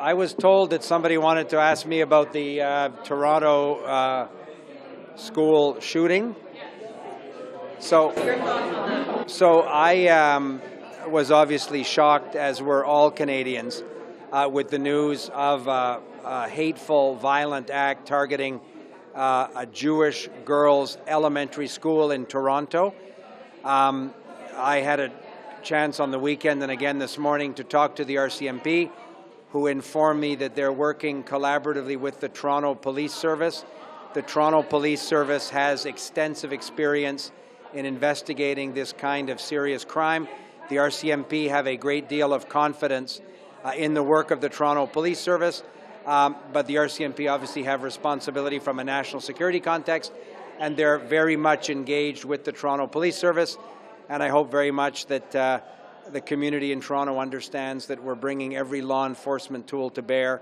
I was told that somebody wanted to ask me about the Toronto school shooting. So I was obviously shocked, as were all Canadians, with the news of a hateful, violent act targeting a Jewish girls' elementary school in Toronto. I had a chance on the weekend and again this morning to talk to the RCMP, who informed me that they're working collaboratively with the Toronto Police Service. The Toronto Police Service has extensive experience in investigating this kind of serious crime. The RCMP have a great deal of confidence in the work of the Toronto Police Service, but the RCMP obviously have responsibility from a national security context, and they're very much engaged with the Toronto Police Service, and I hope very much that the community in Toronto understands that we're bringing every law enforcement tool to bear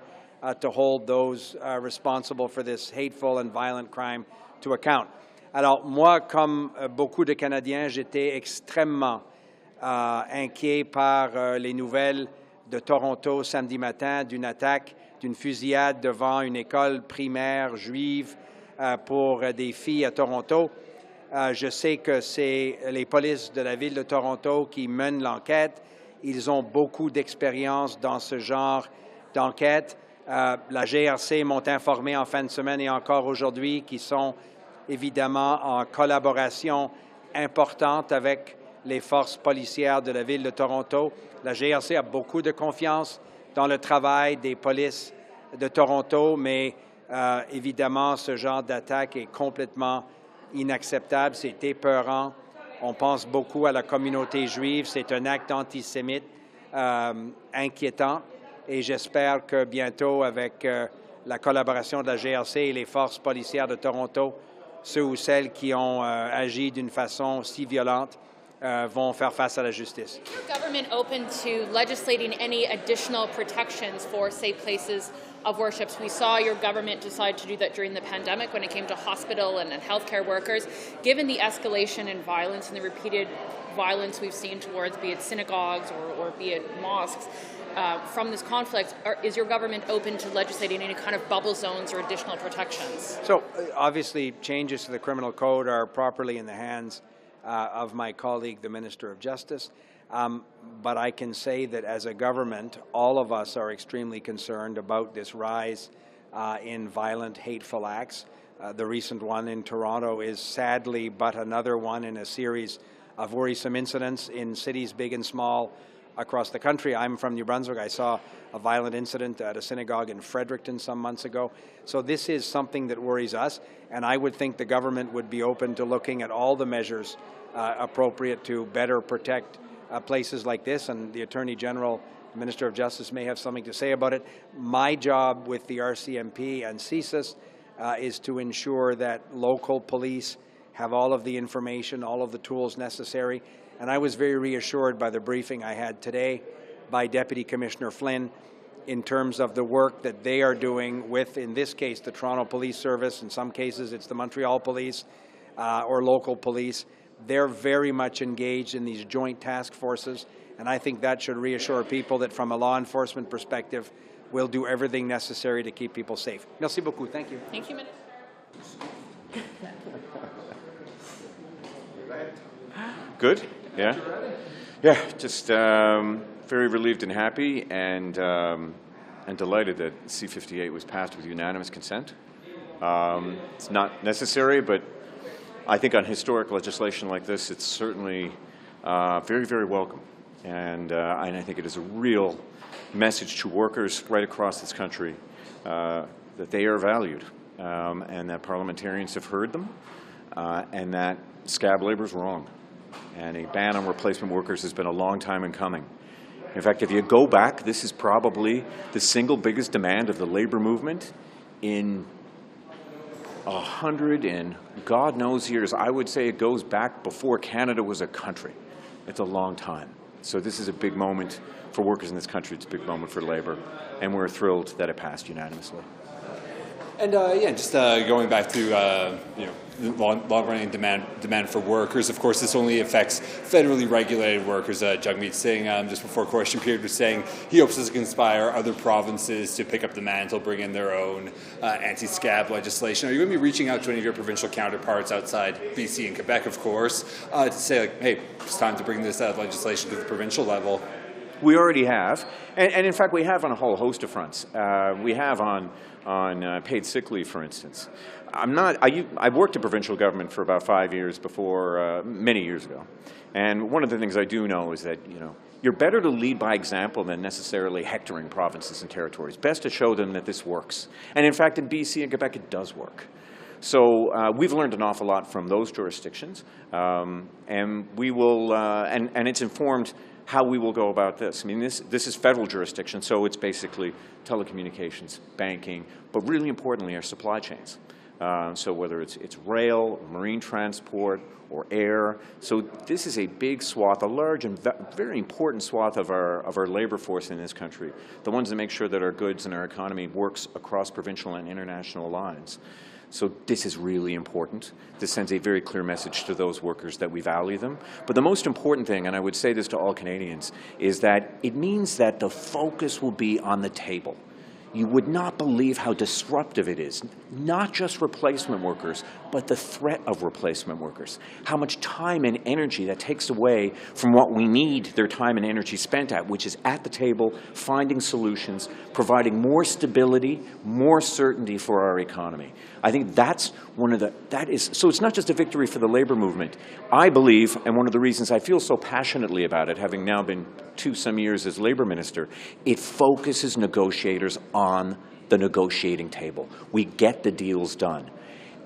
to hold those responsible for this hateful and violent crime to account. Alors, moi, comme beaucoup de Canadiens, j'étais extrêmement inquiet par les nouvelles de Toronto samedi matin d'une attaque, d'une fusillade devant une école primaire juive pour des filles à Toronto. Je sais que c'est les polices de la ville de Toronto qui mènent l'enquête. Ils ont beaucoup d'expérience dans ce genre d'enquête. La GRC m'ont informé en fin de semaine et encore aujourd'hui qu'ils sont évidemment en collaboration importante avec les forces policières de la ville de Toronto. La GRC a beaucoup de confiance dans le travail des polices de Toronto, mais évidemment, ce genre d'attaque est complètement inacceptable, c'est épeurant. On pense beaucoup à la communauté juive, c'est un acte antisémite inquiétant et j'espère que bientôt, avec la collaboration de la GRC et les forces policières de Toronto, ceux ou celles qui ont agi d'une façon si violente vont faire face à la justice. Is the government open to legislating any additional protections for safe places of worship? We saw your government decide to do that during the pandemic when it came to hospital and healthcare workers. Given the escalation in violence and the repeated violence we've seen towards, be it synagogues or be it mosques, from this conflict, is your government open to legislating any kind of bubble zones or additional protections? So, obviously, changes to the criminal code are properly in the hands of my colleague, the Minister of Justice. But I can say that as a government, all of us are extremely concerned about this rise in violent, hateful acts. The recent one in Toronto is sadly but another one in a series of worrisome incidents in cities big and small across the country. I'm from New Brunswick. I saw a violent incident at a synagogue in Fredericton some months ago. So this is something that worries us, and I would think the government would be open to looking at all the measures appropriate to better protect places like this, and the Attorney General, the Minister of Justice, may have something to say about it. My job with the RCMP and CSIS is to ensure that local police have all of the information, all of the tools necessary. And I was very reassured by the briefing I had today by Deputy Commissioner Flynn in terms of the work that they are doing with, in this case, the Toronto Police Service. In some cases, it's the Montreal Police or local police. They're very much engaged in these joint task forces, and I think that should reassure people that from a law enforcement perspective, we'll do everything necessary to keep people safe. Merci beaucoup. Thank you. Thank you, Minister. Good? Yeah? Yeah, just very relieved and happy and delighted that C-58 was passed with unanimous consent. It's not necessary, but I think on historic legislation like this, it's certainly very, very welcome. And I think it is a real message to workers right across this country that they are valued and that parliamentarians have heard them and that scab labor is wrong. And a ban on replacement workers has been a long time in coming. In fact, if you go back, this is probably the single biggest demand of the labor movement in 100 and God knows years. I would say it goes back before Canada was a country. It's a long time. So this is a big moment for workers in this country. It's a big moment for labor. And we're thrilled that it passed unanimously. And yeah, just going back to you know, long-running demand for workers. Of course, this only affects federally regulated workers. Jagmeet Singh, just before question period, was saying he hopes this can inspire other provinces to pick up the mantle, bring in their own anti-scab legislation. Are you going to be reaching out to any of your provincial counterparts outside BC and Quebec, of course, to say, like, hey, it's time to bring this legislation to the provincial level? We already have, and in fact, we have on a whole host of fronts. We have on paid sick leave, for instance. I worked in provincial government for about 5 years before, many years ago, and one of the things I do know is that, you know, you're better to lead by example than necessarily hectoring provinces and territories. Best to show them that this works, and in fact, in BC and Quebec, it does work. So we've learned an awful lot from those jurisdictions, and we will, and it's informed how we will go about this. I mean, this is federal jurisdiction, so it's basically telecommunications, banking, but really importantly, our supply chains. So whether it's rail, marine transport, or air. So this is a big swath, a large and very important swath of our labor force in this country, the ones that make sure that our goods and our economy works across provincial and international lines. So this is really important. This sends a very clear message to those workers that we value them. But the most important thing, and I would say this to all Canadians, is that it means that the focus will be on the table. You would not believe how disruptive it is, not just replacement workers, but the threat of replacement workers. How much time and energy that takes away from what we need their time and energy spent at, which is at the table, finding solutions, providing more stability, more certainty for our economy. I think that's so it's not just a victory for the labor movement. I believe, and one of the reasons I feel so passionately about it, having now been some years as labor minister, it focuses negotiators on the negotiating table. We get the deals done.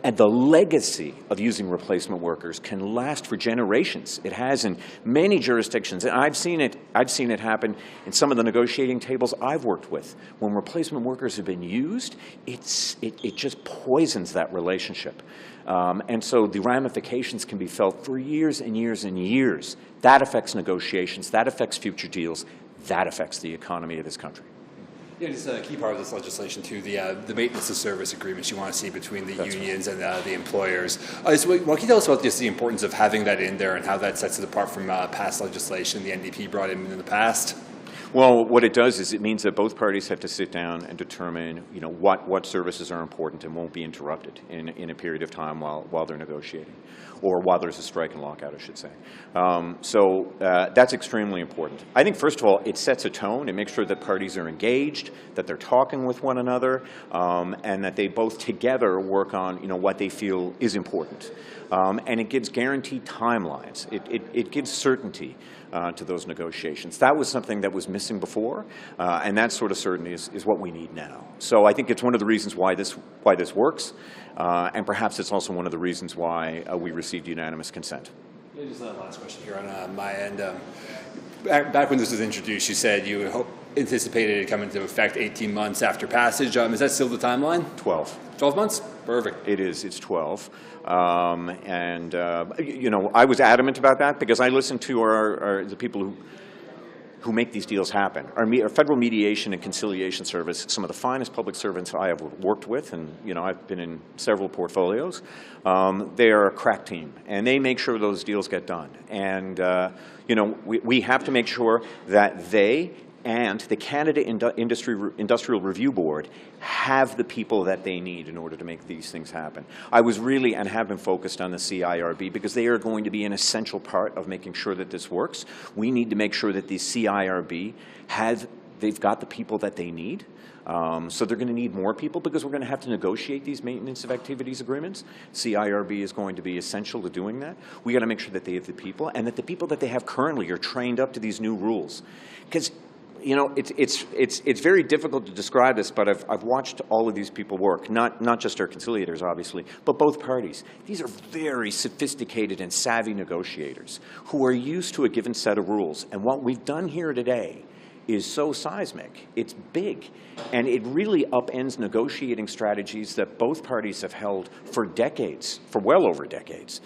And the legacy of using replacement workers can last for generations. It has in many jurisdictions, and I've seen it happen in some of the negotiating tables I've worked with. When replacement workers have been used, it just poisons that relationship. And so the ramifications can be felt for years and years and years. That affects negotiations, that affects future deals, that affects the economy of this country. Yeah, it's a key part of this legislation too, the maintenance of service agreements you want to see between the unions and the employers. So what can you tell us about just the importance of having that in there and how that sets it apart from past legislation the NDP brought in the past? Well, what it does is it means that both parties have to sit down and determine, you know, what services are important and won't be interrupted in a period of time while they're negotiating, or while there's a strike and lockout, I should say. So that's extremely important. I think, first of all, it sets a tone. It makes sure that parties are engaged, that they're talking with one another, and that they both together work on, you know, what they feel is important. And it gives guaranteed timelines. It gives certainty to those negotiations. That was something that was missing before, and that sort of certainty is what we need now. So I think it's one of the reasons why this works, and perhaps it's also one of the reasons why we received unanimous consent. Yeah, just a last question here on my end. Back when this was introduced, you said you anticipated it coming into effect 18 months after passage. Is that still the timeline? 12. 12 months? Perfect. It is. It's 12. You know, I was adamant about that because I listened to the people who make these deals happen. Our Federal Mediation and Conciliation Service, some of the finest public servants I have worked with, and, you know, I've been in several portfolios. They are a crack team, and they make sure those deals get done. And, you know, we have to make sure that they and the Canada Industrial Review Board have the people that they need in order to make these things happen. I was really and have been focused on the CIRB because they are going to be an essential part of making sure that this works. We need to make sure that the CIRB they've got the people that they need. So they're going to need more people because we're going to have to negotiate these maintenance of activities agreements. CIRB is going to be essential to doing that. We got to make sure that they have the people and that the people that they have currently are trained up to these new rules. Because, you know, it's very difficult to describe this, but I've watched all of these people work, not just our conciliators, obviously, but both parties. These are very sophisticated and savvy negotiators who are used to a given set of rules. And what we've done here today is so seismic. It's big. And it really upends negotiating strategies that both parties have held for decades, for well over decades.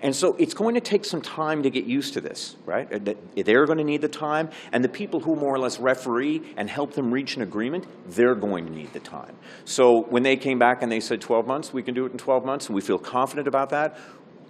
And so it's going to take some time to get used to this, right? They're going to need the time, and the people who more or less referee and help them reach an agreement, they're going to need the time. So when they came back and they said 12 months, we can do it in 12 months, and we feel confident about that,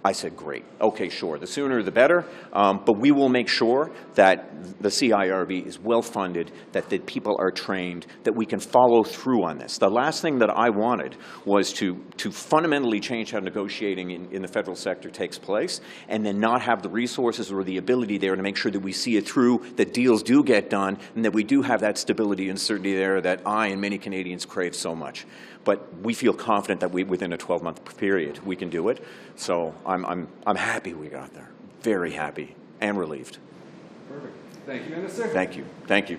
I said, great, okay, sure, the sooner the better, but we will make sure that the CIRB is well funded, that the people are trained, that we can follow through on this. The last thing that I wanted was to fundamentally change how negotiating in the federal sector takes place, and then not have the resources or the ability there to make sure that we see it through, that deals do get done, and that we do have that stability and certainty there that I and many Canadians crave so much. But we feel confident that within a 12-month period, we can do it. So I'm happy we got there. Very happy and relieved. Perfect. Thank you, Minister. Thank you. Thank you.